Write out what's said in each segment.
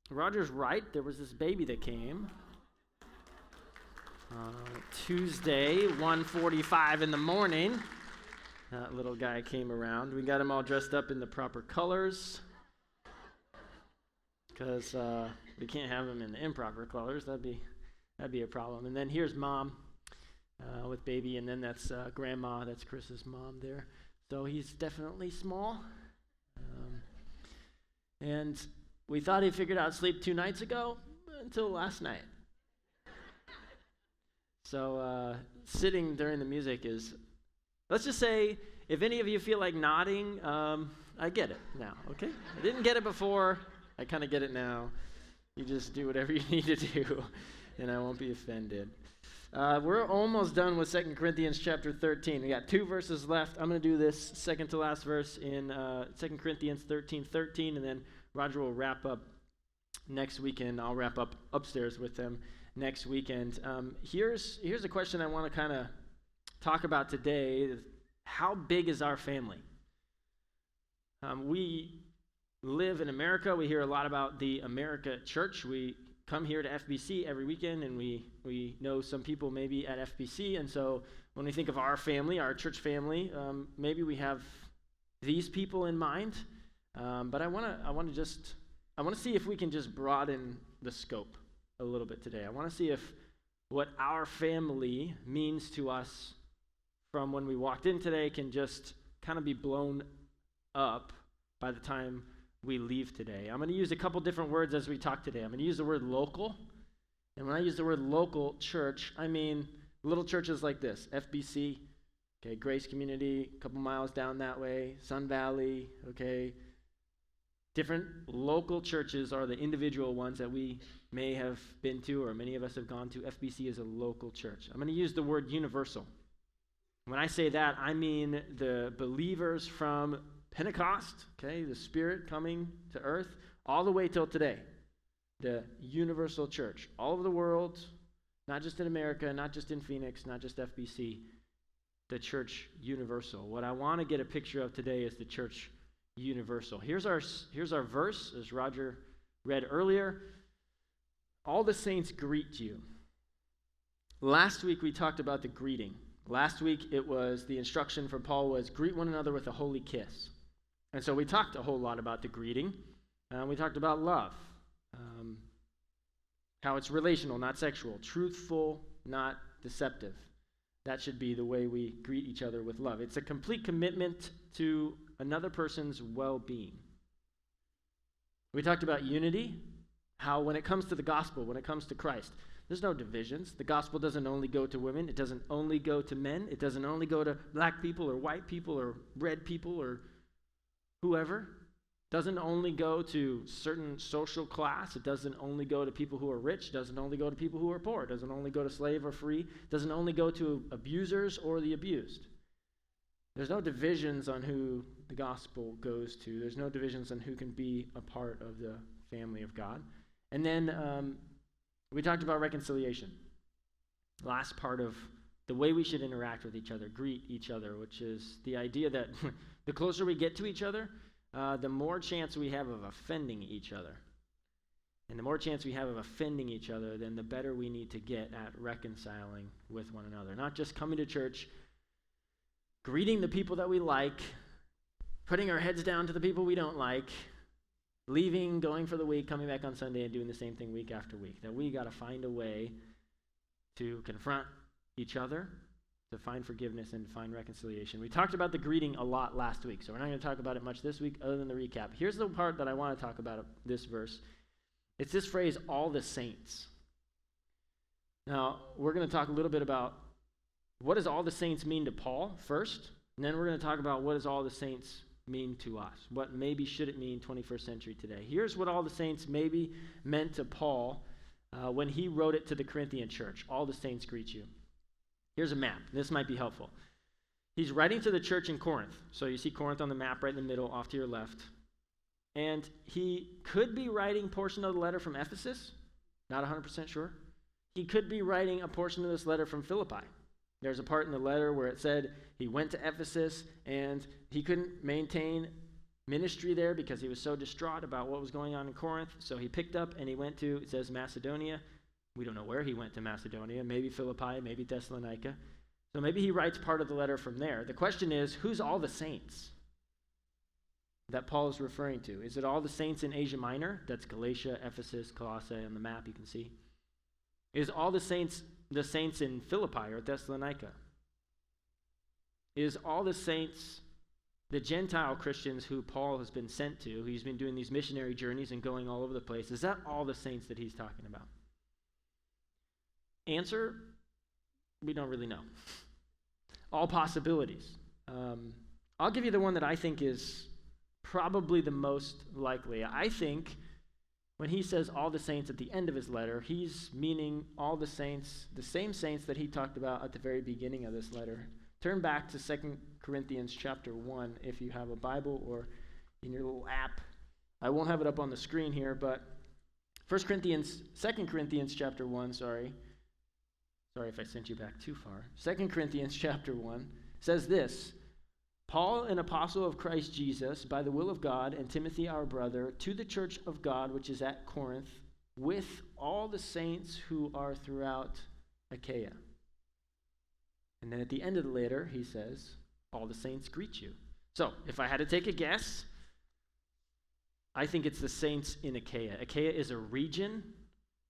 Roger's right. There was this baby that came Tuesday, 1:45 in the morning. That little guy came around. We got him all dressed up in the proper colors because we can't have him in the improper colors. That'd be a problem. And then here's mom with baby, and then that's grandma. That's Chris's mom there. So he's definitely small. And we thought he figured out sleep 2 nights ago until last night. So sitting during the music is, let's just say, if any of you feel like nodding, I get it now, okay? I didn't get it before. I kind of get it now. You just do whatever you need to do, and I won't be offended. We're almost done with 2 Corinthians chapter 13. We got 2 verses left. I'm going to do this second to last verse in 2 Corinthians 13:13, and then Roger will wrap up next weekend. I'll wrap up upstairs with them next weekend. Here's a question I want to kind of talk about today. How big is our family? We live in America. We hear a lot about the America Church. We come here to FBC every weekend, and we know some people maybe at FBC, and so when we think of our family, our church family, maybe we have these people in mind, but I want to see if we can just broaden the scope a little bit today. I want to see if what our family means to us from when we walked in today can just kind of be blown up by the time we leave today. I'm going to use a couple different words as we talk today. I'm going to use the word local. And when I use the word local church, I mean little churches like this, FBC, okay, Grace Community, a couple miles down that way, Sun Valley, okay. Different local churches are the individual ones that we may have been to or many of us have gone to. FBC is a local church. I'm going to use the word universal. When I say that, I mean the believers from Pentecost, okay, the Spirit coming to earth, all the way till today. The universal church, all over the world, not just in America, not just in Phoenix, not just FBC, the church universal. What I want to get a picture of today is the church universal. Here's our verse, as Roger read earlier. All the saints greet you. Last week we talked about the greeting. Last week it was the instruction from Paul was greet one another with a holy kiss. And so we talked a whole lot about the greeting. We talked about love, how it's relational, not sexual, truthful, not deceptive. That should be the way we greet each other with love. It's a complete commitment to another person's well-being. We talked about unity, how when it comes to the gospel, when it comes to Christ, there's no divisions. The gospel doesn't only go to women. It doesn't only go to men. It doesn't only go to black people or white people or red people or whoever. It doesn't only go to certain social class. It doesn't only go to people who are rich. It doesn't only go to people who are poor. It doesn't only go to slave or free. It doesn't only go to abusers or the abused. There's no divisions on who the gospel goes to. There's no divisions on who can be a part of the family of God. And then we talked about reconciliation. Last part of the way we should interact with each other, greet each other, which is the idea that the closer we get to each other, the more chance we have of offending each other. And the more chance we have of offending each other, then the better we need to get at reconciling with one another. Not just coming to church, greeting the people that we like, putting our heads down to the people we don't like, leaving, going for the week, coming back on Sunday and doing the same thing week after week. That we got to find a way to confront each other, to find forgiveness and to find reconciliation. We talked about the greeting a lot last week, so we're not going to talk about it much this week other than the recap. Here's the part that I want to talk about this verse. It's this phrase, all the saints. Now, we're going to talk a little bit about what does all the saints mean to Paul first, and then we're going to talk about what does all the saints mean to us. What maybe should it mean 21st century today? Here's what all the saints maybe meant to Paul when he wrote it to the Corinthian church. All the saints greet you. Here's a map. This might be helpful. He's writing to the church in Corinth. So you see Corinth on the map right in the middle, off to your left. And he could be writing a portion of the letter from Ephesus. Not 100% sure. He could be writing a portion of this letter from Philippi. There's a part in the letter where it said he went to Ephesus and he couldn't maintain ministry there because he was so distraught about what was going on in Corinth. So he picked up and he went to, it says Macedonia. We don't know where he went to Macedonia, maybe Philippi, maybe Thessalonica. So maybe he writes part of the letter from there. The question is, who's all the saints that Paul is referring to? Is it all the saints in Asia Minor? That's Galatia, Ephesus, Colossae on the map you can see. Is all the saints in Philippi or Thessalonica? Is all the saints, the Gentile Christians who Paul has been sent to, he's been doing these missionary journeys and going all over the place, is that all the saints that he's talking about? Answer, we don't really know. All possibilities. I'll give you the one that I think is probably the most likely. I think when he says all the saints at the end of his letter, he's meaning all the saints, the same saints that he talked about at the very beginning of this letter. Turn back to 2 Corinthians chapter 1 if you have a Bible or in your little app. I won't have it up on the screen here, but 2 Corinthians chapter 1, sorry if I sent you back too far. 2 Corinthians chapter 1 says this, Paul, an apostle of Christ Jesus, by the will of God, and Timothy our brother, to the church of God which is at Corinth, with all the saints who are throughout Achaia. And then at the end of the letter, he says, all the saints greet you. So, if I had to take a guess, I think it's the saints in Achaia. Achaia is a region.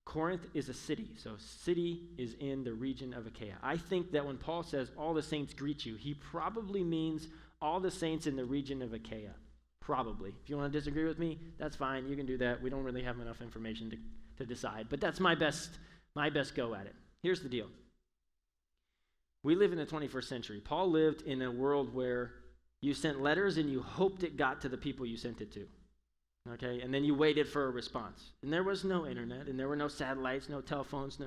Corinth is a city. So, city is in the region of Achaia. I think that when Paul says, all the saints greet you, he probably means all the saints in the region of Achaia. Probably. If you want to disagree with me, that's fine. You can do that. We don't really have enough information to decide. But that's my best go at it. Here's the deal. We live in the 21st century. Paul lived in a world where you sent letters and you hoped it got to the people you sent it to. Okay? And then you waited for a response. And there was no internet, and there were no satellites, no telephones,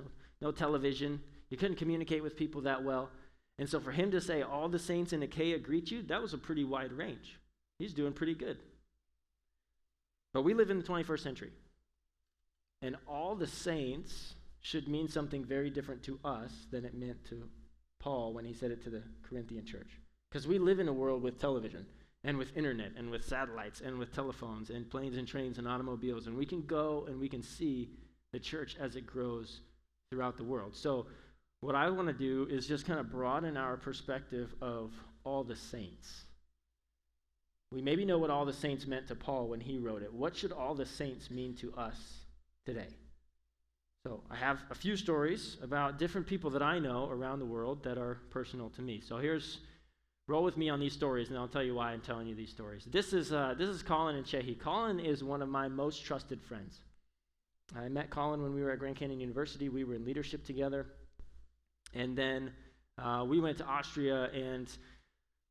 no television. You couldn't communicate with people that well. And so for him to say, all the saints in Achaia greet you, that was a pretty wide range. He's doing pretty good. But we live in the 21st century. And all the saints should mean something very different to us than it meant to Paul when he said it to the Corinthian church. Because we live in a world with television and with internet and with satellites and with telephones and planes and trains and automobiles. And we can go and we can see the church as it grows throughout the world. So what I want to do is just kind of broaden our perspective of all the saints. We maybe know what all the saints meant to Paul when he wrote it. What should all the saints mean to us today? So I have a few stories about different people that I know around the world that are personal to me. So roll with me on these stories, and I'll tell you why I'm telling you these stories. This is Colin and Chehi. Colin is one of my most trusted friends. I met Colin when we were at Grand Canyon University. We were in leadership together. And then we went to Austria, and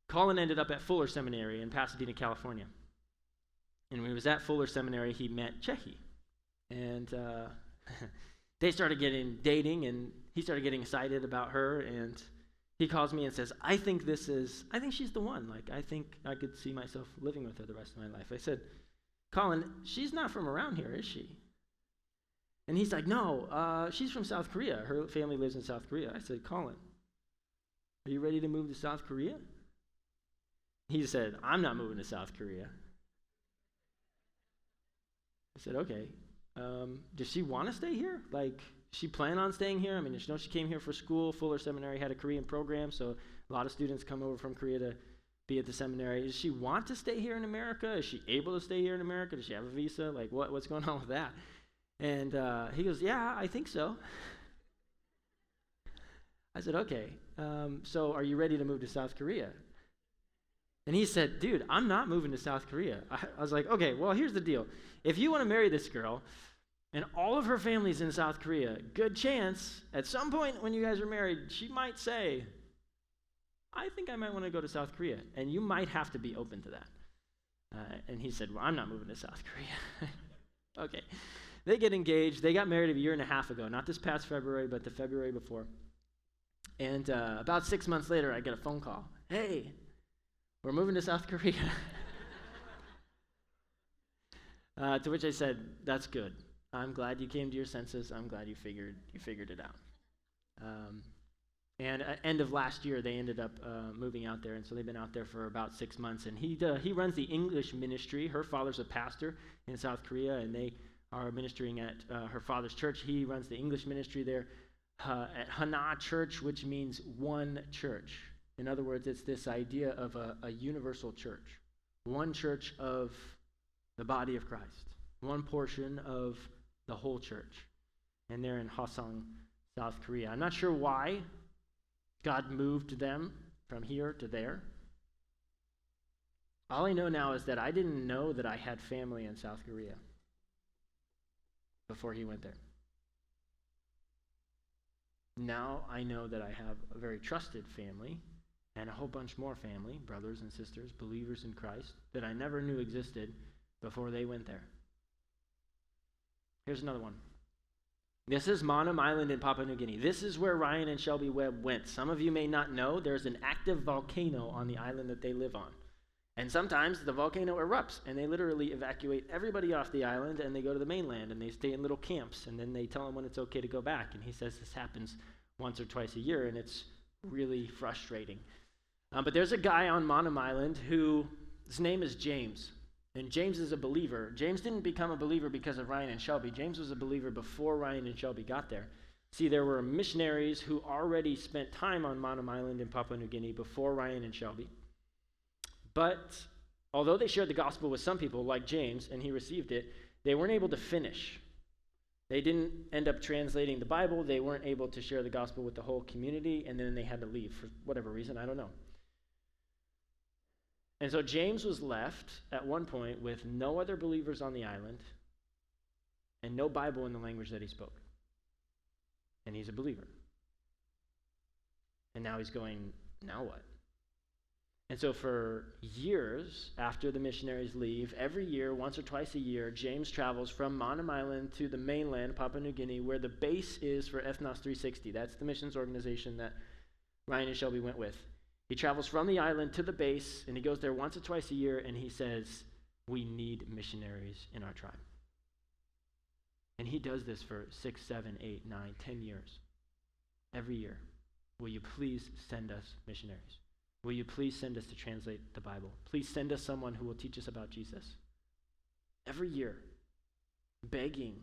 Colin ended up at Fuller Seminary in Pasadena, California. And when he was at Fuller Seminary, he met Chehi. And they started dating, and he started getting excited about her, and he calls me and says, I think she's the one. Like, I think I could see myself living with her the rest of my life. I said, Colin, she's not from around here, is she? And he's like, no, she's from South Korea. Her family lives in South Korea. I said, Colin, are you ready to move to South Korea? He said, I'm not moving to South Korea. I said, okay. Does she want to stay here? Like, she plan on staying here? I mean, she came here for school. Fuller Seminary had a Korean program, so a lot of students come over from Korea to be at the seminary. Does she want to stay here in America? Is she able to stay here in America? Does she have a visa? Like, what's going on with that? And he goes, yeah, I think so. I said, okay, so are you ready to move to South Korea? And he said, dude, I'm not moving to South Korea. I was like, okay, well, here's the deal. If you want to marry this girl, and all of her family's in South Korea, good chance, at some point when you guys are married, she might say, I think I might want to go to South Korea, and you might have to be open to that. And he said, well, I'm not moving to South Korea. Okay. They get engaged. They got married a year and a half ago, not this past February, but the February before. And about 6 months later, I get a phone call. Hey, we're moving to South Korea. To which I said, that's good. I'm glad you came to your senses. I'm glad you figured it out. And end of last year, they ended up moving out there, and so they've been out there for about 6 months. And he runs the English ministry. Her father's a pastor in South Korea, and they are ministering at her father's church. He runs the English ministry there at Hana Church, which means one church. In other words, it's this idea of a universal church, one church of the body of Christ, one portion of the whole church. And they're in Hosang, South Korea. I'm not sure why God moved them from here to there. All I know now is that I didn't know that I had family in South Korea before he went there. Now I know that I have a very trusted family and a whole bunch more family, brothers and sisters, believers in Christ, that I never knew existed before they went there. Here's another one. This is Monum Island in Papua New Guinea. This is where Ryan and Shelby Webb went. Some of you may not know there's an active volcano on the island that they live on. And sometimes the volcano erupts, and they literally evacuate everybody off the island, and they go to the mainland, and they stay in little camps, and then they tell them when it's okay to go back. And he says this happens once or twice a year, and it's really frustrating. But there's a guy on Monum Island his name is James. And James is a believer. James didn't become a believer because of Ryan and Shelby. James was a believer before Ryan and Shelby got there. See, there were missionaries who already spent time on Monum Island in Papua New Guinea before Ryan and Shelby. But although they shared the gospel with some people, like James, and he received it, they weren't able to finish. They didn't end up translating the Bible. They weren't able to share the gospel with the whole community, and then they had to leave for whatever reason, I don't know. And so James was left at one point with no other believers on the island and no Bible in the language that he spoke. And he's a believer. And now he's going, now what? And so for years after the missionaries leave, every year, once or twice a year, James travels from Monum Island to the mainland, Papua New Guinea, where the base is for Ethnos 360. That's the missions organization that Ryan and Shelby went with. He travels from the island to the base, and he goes there once or twice a year, and he says, we need missionaries in our tribe. And he does this for 6, 7, 8, 9, 10 years. Every year. Will you please send us missionaries? Will you please send us to translate the Bible? Please send us someone who will teach us about Jesus. Every year, begging,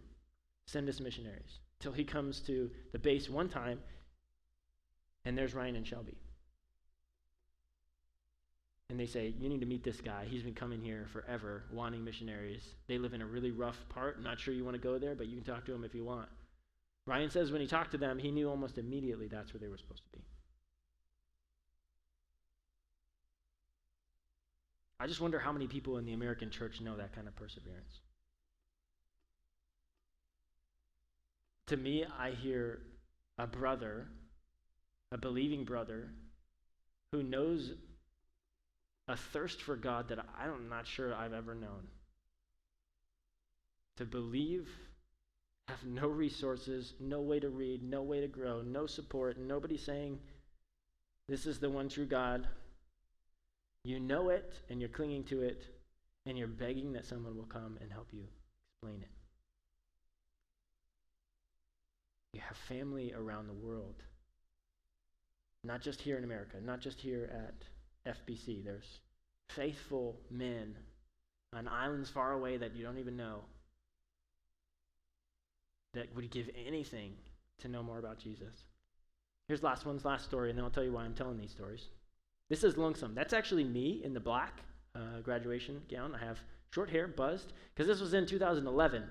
send us missionaries. Till he comes to the base one time, and there's Ryan and Shelby. And they say, you need to meet this guy. He's been coming here forever, wanting missionaries. They live in a really rough part. I'm not sure you want to go there, but you can talk to him if you want. Ryan says when he talked to them, he knew almost immediately that's where they were supposed to be. I just wonder how many people in the American church know that kind of perseverance. To me, I hear a brother, a believing brother, who knows a thirst for God that I'm not sure I've ever known. To believe, have no resources, no way to read, no way to grow, no support, nobody saying, this is the one true God. You know it, and you're clinging to it, and you're begging that someone will come and help you explain it. You have family around the world. Not just here in America, not just here at FBC. There's faithful men on islands far away that you don't even know that would give anything to know more about Jesus. Here's last story, and then I'll tell you why I'm telling these stories. This is Lungsum. That's actually me in the black graduation gown. I have short hair, buzzed, because this was in 2011.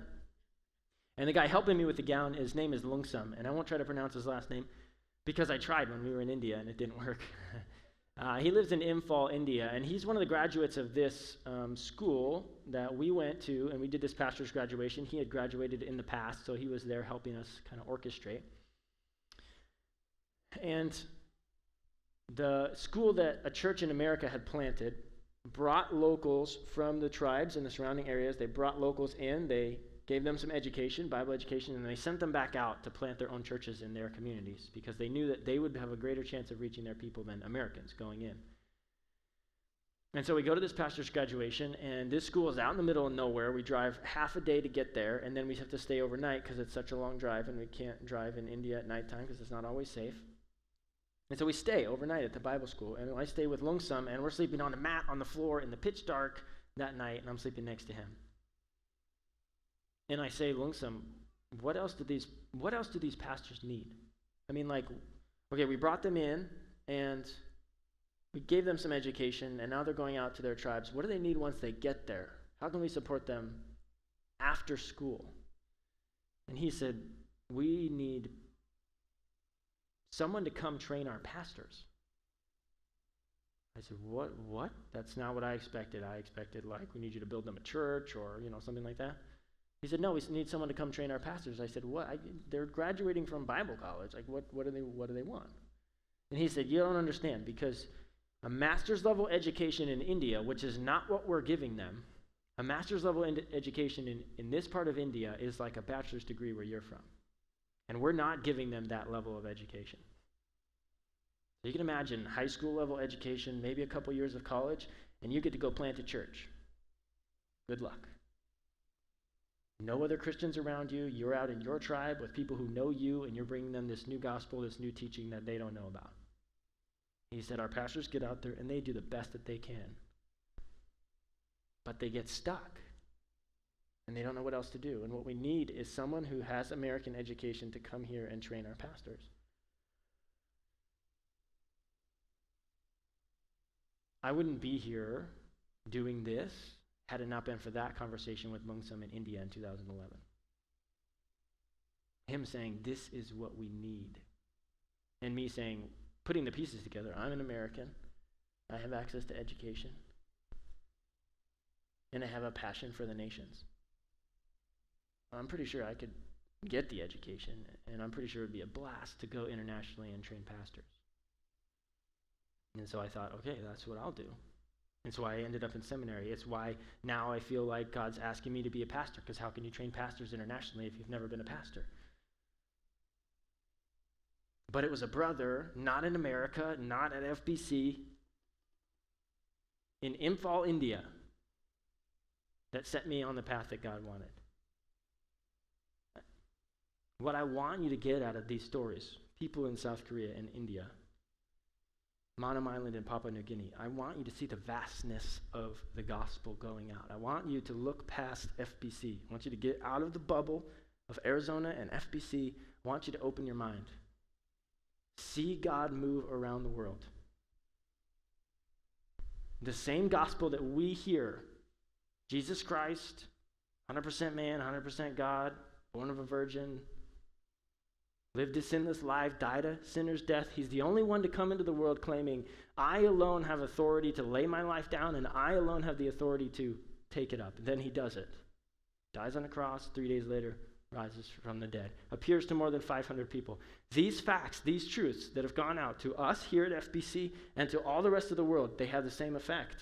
And the guy helping me with the gown, his name is Lungsum, and I won't try to pronounce his last name because I tried when we were in India and it didn't work. He lives in Imphal, India, and he's one of the graduates of this school that we went to, and we did this pastor's graduation. He had graduated in the past, so he was there helping us kind of orchestrate. And the school that a church in America had planted brought locals from the tribes in the surrounding areas. They brought locals in, they gave them some education, Bible education, and they sent them back out to plant their own churches in their communities because they knew that they would have a greater chance of reaching their people than Americans going in. And so we go to this pastor's graduation, and this school is out in the middle of nowhere. We drive half a day to get there, and then we have to stay overnight because it's such a long drive, and we can't drive in India at nighttime because it's not always safe. And so we stay overnight at the Bible school, and I stay with Lungsum, and we're sleeping on a mat on the floor in the pitch dark that night, and I'm sleeping next to him. And I say, Lungsum, what else do these pastors need? I mean, like, okay, we brought them in, and we gave them some education, and now they're going out to their tribes. What do they need once they get there? How can we support them after school? And he said, we need someone to come train our pastors. I said, what? That's not what I expected. I expected, like, we need you to build them a church or, something like that. He said, no, we need someone to come train our pastors. I said, what? They're graduating from Bible college. Like, what do they want? And he said, you don't understand, because a master's level education in India, which is not what we're giving them, a master's level education in this part of India is like a bachelor's degree where you're from. And we're not giving them that level of education. So you can imagine high school level education, maybe a couple years of college, and you get to go plant a church. Good luck. No other Christians around you. You're out in your tribe with people who know you, and you're bringing them this new gospel, this new teaching that they don't know about. He said, our pastors get out there, and they do the best that they can. But they get stuck, and they don't know what else to do. And what we need is someone who has American education to come here and train our pastors. I wouldn't be here doing this had it not been for that conversation with Lungsum in India in 2011. Him saying, this is what we need. And me saying, putting the pieces together, I'm an American, I have access to education, and I have a passion for the nations. I'm pretty sure I could get the education, and I'm pretty sure it would be a blast to go internationally and train pastors. And so I thought, okay, that's what I'll do. And so I ended up in seminary. It's why now I feel like God's asking me to be a pastor, because how can you train pastors internationally if you've never been a pastor? But it was a brother, not in America, not at FBC, in Imphal, India, that set me on the path that God wanted. What I want you to get out of these stories, people in South Korea and India, Manam Island and Papua New Guinea, I want you to see the vastness of the gospel going out. I want you to look past FBC. I want you to get out of the bubble of Arizona and FBC. I want you to open your mind. See God move around the world. The same gospel that we hear, Jesus Christ, 100% man, 100% God, born of a virgin, lived a sinless life, died a sinner's death. He's the only one to come into the world claiming, I alone have authority to lay my life down, and I alone have the authority to take it up. And then he does it. Dies on a cross, 3 days later, rises from the dead. Appears to more than 500 people. These facts, these truths that have gone out to us here at FBC and to all the rest of the world, they have the same effect.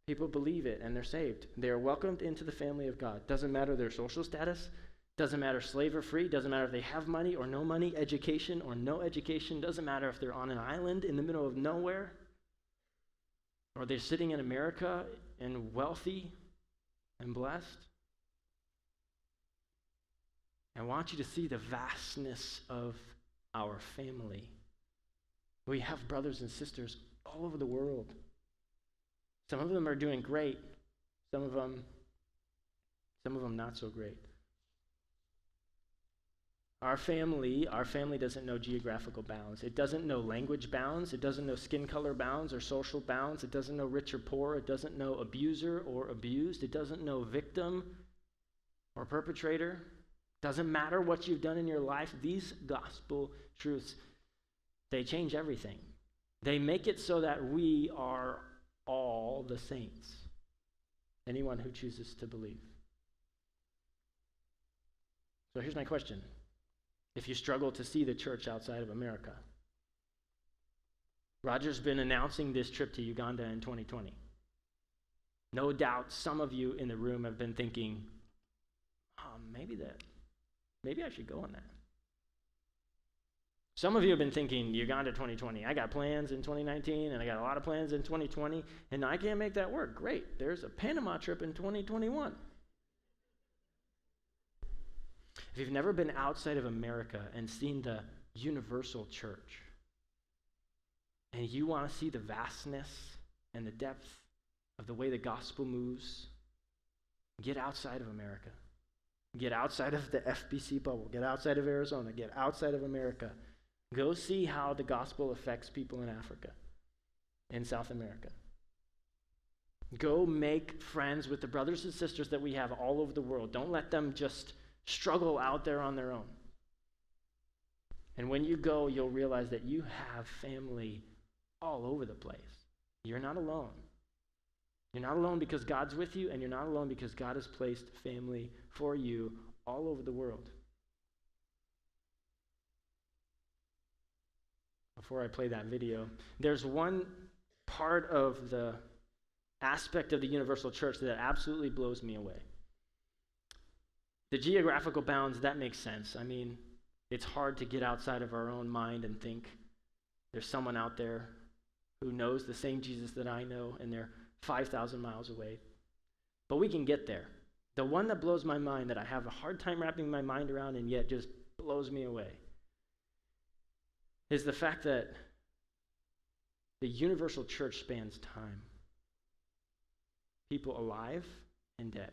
People believe it and they're saved. They are welcomed into the family of God. Doesn't matter their social status. Doesn't matter slave or free. Doesn't matter if they have money or no money, education or no education. Doesn't matter if they're on an island in the middle of nowhere, or they're sitting in America and wealthy and blessed. I want you to see the vastness of our family. We have brothers and sisters all over the world. Some of them are doing great. Some of them not so great. Our family doesn't know geographical bounds. It doesn't know language bounds. It doesn't know skin color bounds or social bounds. It doesn't know rich or poor. It doesn't know abuser or abused. It doesn't know victim or perpetrator. Doesn't matter what you've done in your life. These gospel truths, they change everything. They make it so that we are all the saints. Anyone who chooses to believe. So here's my question. If you struggle to see the church outside of America, Roger's been announcing this trip to Uganda in 2020. No doubt some of you in the room have been thinking, maybe I should go on that. Some of you have been thinking, Uganda 2020, I got plans in 2019, and I got a lot of plans in 2020, and I can't make that work. Great, there's a Panama trip in 2021. If you've never been outside of America and seen the universal church, and you want to see the vastness and the depth of the way the gospel moves, get outside of America. Get outside of the FBC bubble. Get outside of Arizona. Get outside of America. Go see how the gospel affects people in Africa, in South America. Go make friends with the brothers and sisters that we have all over the world. Don't let them just struggle out there on their own. And when you go, you'll realize that you have family all over the place. You're not alone. You're not alone because God's with you, and you're not alone because God has placed family for you all over the world. Before I play that video, there's one part of the aspect of the universal church that absolutely blows me away. The geographical bounds, that makes sense. I mean, it's hard to get outside of our own mind and think there's someone out there who knows the same Jesus that I know, and they're 5,000 miles away. But we can get there. The one that blows my mind, that I have a hard time wrapping my mind around and yet just blows me away, is the fact that the universal church spans time. People alive and dead.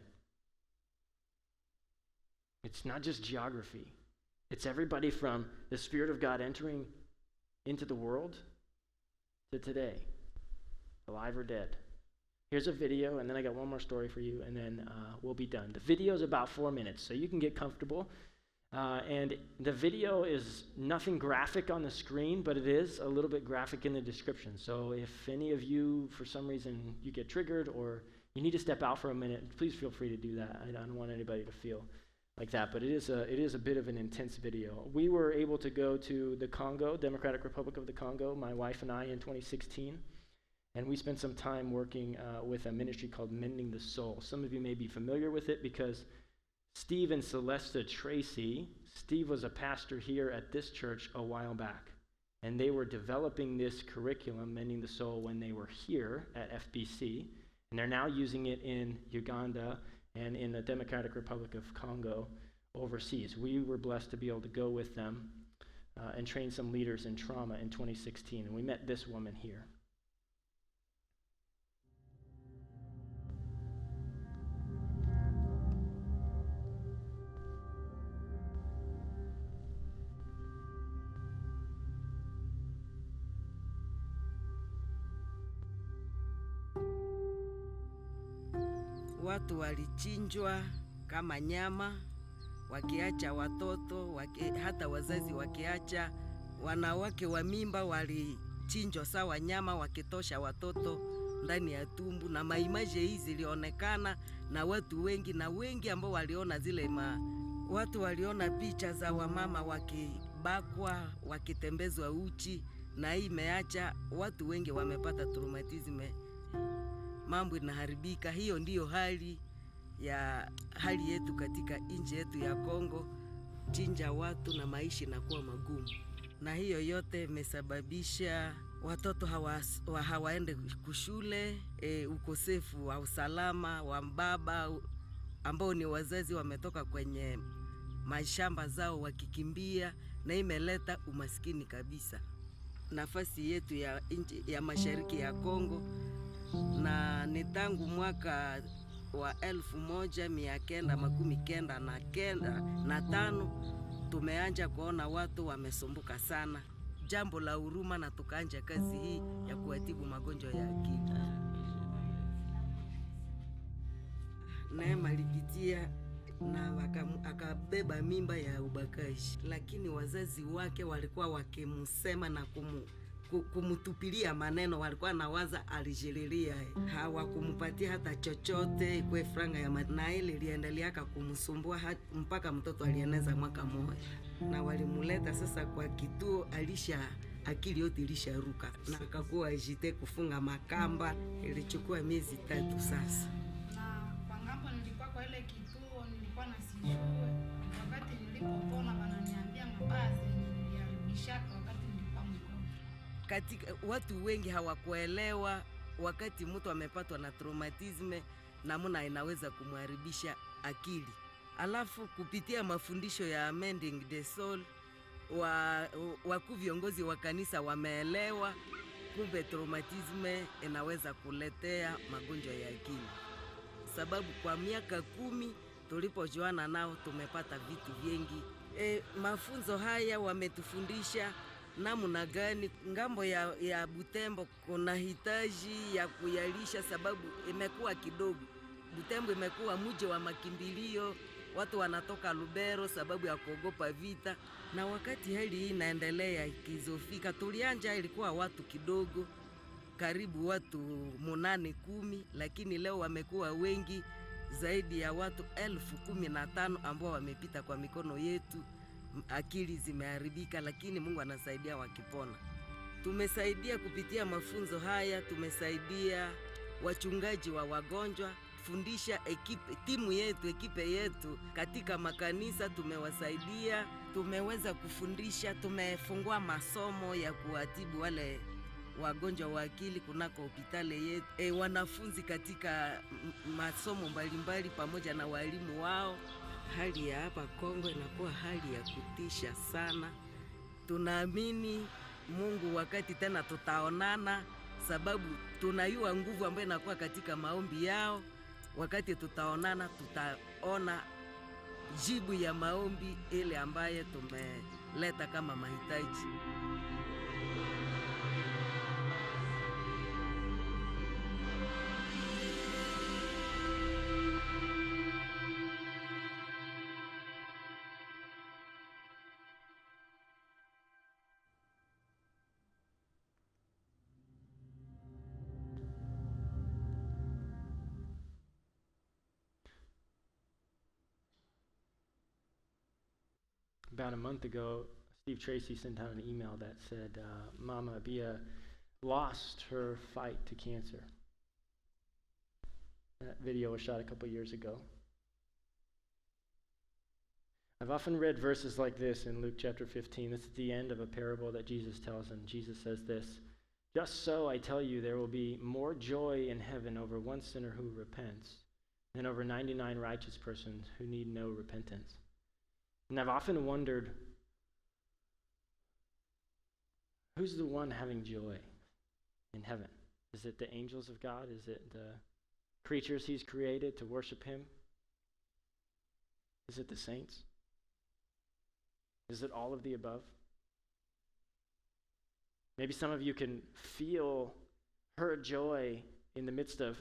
It's not just geography. It's everybody from the Spirit of God entering into the world to today, alive or dead. Here's a video, and then I got one more story for you, and then we'll be done. The video is about 4 minutes, so you can get comfortable. And the video is nothing graphic on the screen, but it is a little bit graphic in the description. So if any of you, for some reason, you get triggered or you need to step out for a minute, please feel free to do that. I don't want anybody to feel like that, but it is a bit of an intense video. We were able to go to the Congo, Democratic Republic of the Congo, my wife and I, in 2016. And we spent some time working with a ministry called Mending the Soul. Some of you may be familiar with it because Steve and Celesta Tracy, Steve was a pastor here at this church a while back. And they were developing this curriculum, Mending the Soul, when they were here at FBC. And they're now using it in Uganda and in the Democratic Republic of Congo overseas. We were blessed to be able to go with them and train some leaders in trauma in 2016. And we met this woman here. Watu walichinjwa kama nyama, wakiacha watoto, hata wazazi wakiacha. Wanawake wa mimba walichinjwa sawa nyama, wakitosha watoto ndani ya tumbu, na maimaje hizi zilionekana na watu wengi, na wengi ambao waliona zile watu waliona picha za wamama wakibakwa, wakitembezwa uchi, na hii imeacha watu wengi wamepata traumatism. Mambo inaharibika. Hiyo ndiyo hali yetu katika nchi yetu ya Kongo. Chinja watu na maisha inakuwa magumu, na hiyo yote imesababisha watoto hawaende kushule, ukosefu wa usalama wa baba ambao ni wazazi wametoka kwenye mashamba zao wakikimbia, na imeleta umaskini kabisa. Nafasi yetu ya mashariki ya Kongo, na ni tangu mwaka wa 1995 tumeanja kuona watu wamesumbuka sana. Jambo la huruma, na tukaanja kazi hii ya kuatibu magonjwa ya akili. Neema alipitia na akabeba mimba ya ubakaji, lakini wazazi wake walikuwa wakimsema na kumutupilia maneno. Walikuwa nawaza alijililia, hawakumupatia hata chochote kwa franga ya na ile iliendelea kumsumbua mpaka mtoto alieneza mwaka mmoja, na walimuleta sasa kwa kituo. Akili yote ilisharuka na akakuwa ajite kufunga makamba. Ilichukua miezi 3 sasa. Na kwa ngambo nilikuwa kwa ile kituo, nilikuwa nasijue. Wakati nilipopona wananiambia mabazi niliharibishaka wakati nilikuwa mgonjwa. Katika watu wengi hawakuelewa wakati mtu amepatwa na traumatism namna inaweza kumharibisha akili. Alafu kupitia mafundisho ya Mending the Soul, wakuu viongozi wa kanisa wameelewa kumbe traumatisme inaweza kuletea magonjwa ya akili, sababu kwa miaka 10 tulipojuana nao tumepata vitu vingi. Mafunzo haya wametufundisha namna gani ngambo ya Butembo kuna hitaji ya kuyalisha, sababu imekuwa kidogo. Butembo imekuwa mji wa makimbilio, watu wanatoka Lubero sababu ya kuogopa vita, na wakati hali hii inaendelea ikizofika, tulianja ilikuwa watu kidogo, karibu watu 8-10, lakini leo wamekuwa wengi zaidi ya watu 15,000 ambao wamepita kwa mikono yetu. Akili zimeharibika, lakini Mungu anasaidia wakipona. Tumesaidia kupitia mafunzo haya, tumesaidia wachungaji wa wagonjwa, fundisha ekipe yetu katika makanisa, tumewasaidia, tumeweza kufundisha, tumefungua masomo ya kuwatibu wale wagonjwa wa akili kunako hospitali yetu, wanafunzi katika masomo mbalimbali pamoja na walimu wao. Hali ya hapa Kongo inakuwa hali ya kutisha sana. Tunaamini Mungu wakati tena tutaonana, sababu tunayua nguvu ambayo inakuwa katika maombi yao. Wakati tutaonana, tutaona jibu ya maombi ile ambaye tumeleta kama mahitaji. About a month ago, Steve Tracy sent out an email that said Mama Bia lost her fight to cancer. That video was shot a couple years ago. I've often read verses like this in Luke chapter 15. This is the end of a parable that Jesus tells, and Jesus says this: "Just so I tell you, there will be more joy in heaven over one sinner who repents than over 99 righteous persons who need no repentance." And I've often wondered, who's the one having joy in heaven? Is it the angels of God? Is it the creatures he's created to worship him? Is it the saints? Is it all of the above? Maybe some of you can feel her joy in the midst of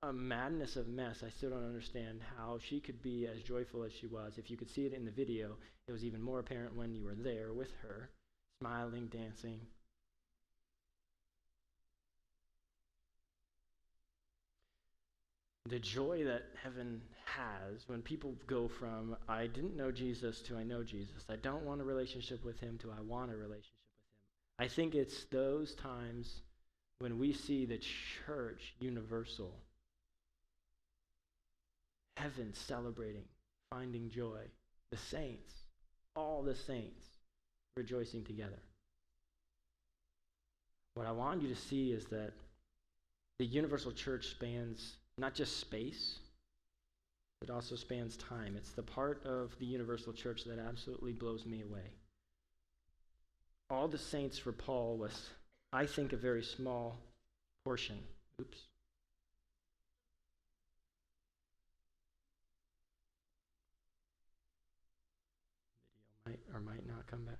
a madness of mess. I still don't understand how she could be as joyful as she was. If you could see it in the video, it was even more apparent when you were there with her, smiling, dancing. The joy that heaven has when people go from, I didn't know Jesus, to I know Jesus. I don't want a relationship with him, to I want a relationship with him. I think it's those times when we see the church universal, heaven celebrating, finding joy, the saints, all the saints rejoicing together. What I want you to see is that the universal church spans not just space, it also spans time. It's the part of the universal church that absolutely blows me away. All the saints for Paul was, I think, a very small portion. Oops. Video might or might not come back.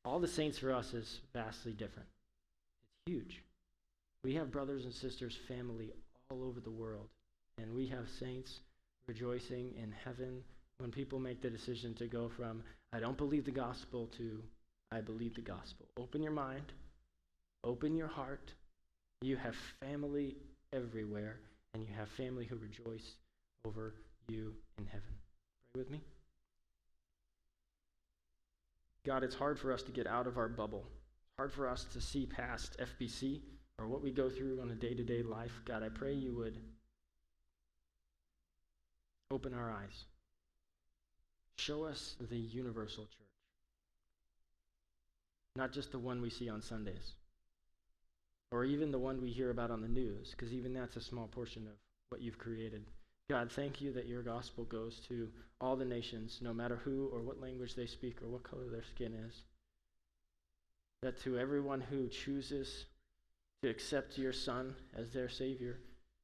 All the saints for us is vastly different. It's huge. We have brothers and sisters, family all over the world, and we have saints rejoicing in heaven when people make the decision to go from, I don't believe the gospel, to I believe the gospel. Open your mind, open your heart. You have family everywhere, and you have family who rejoice over you in heaven. Pray with me. God, it's hard for us to get out of our bubble. It's hard for us to see past FBC or what we go through on a day-to-day life. God, I pray you would open our eyes. Show us the universal church, not just the one we see on Sundays, or even the one we hear about on the news, because even that's a small portion of what you've created. God, thank you that your gospel goes to all the nations, no matter who or what language they speak or what color their skin is. that to everyone who chooses to accept your Son as their Savior,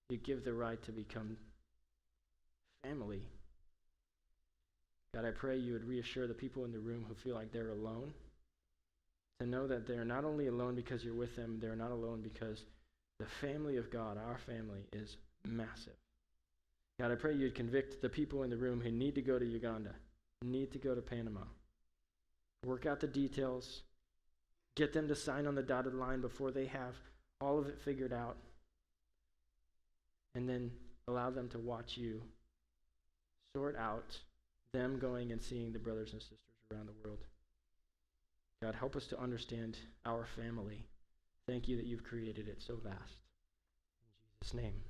you give the right to become family. God, I pray you would reassure the people in the room who feel like they're alone, to know that they're not only alone because you're with them, they're not alone because the family of God, our family, is massive. God, I pray you'd convict the people in the room who need to go to Uganda, need to go to Panama. Work out the details. Get them to sign on the dotted line before they have all of it figured out. And then allow them to watch you sort out them going and seeing the brothers and sisters around the world. God, help us to understand our family. Thank you that you've created it so vast. In Jesus' name.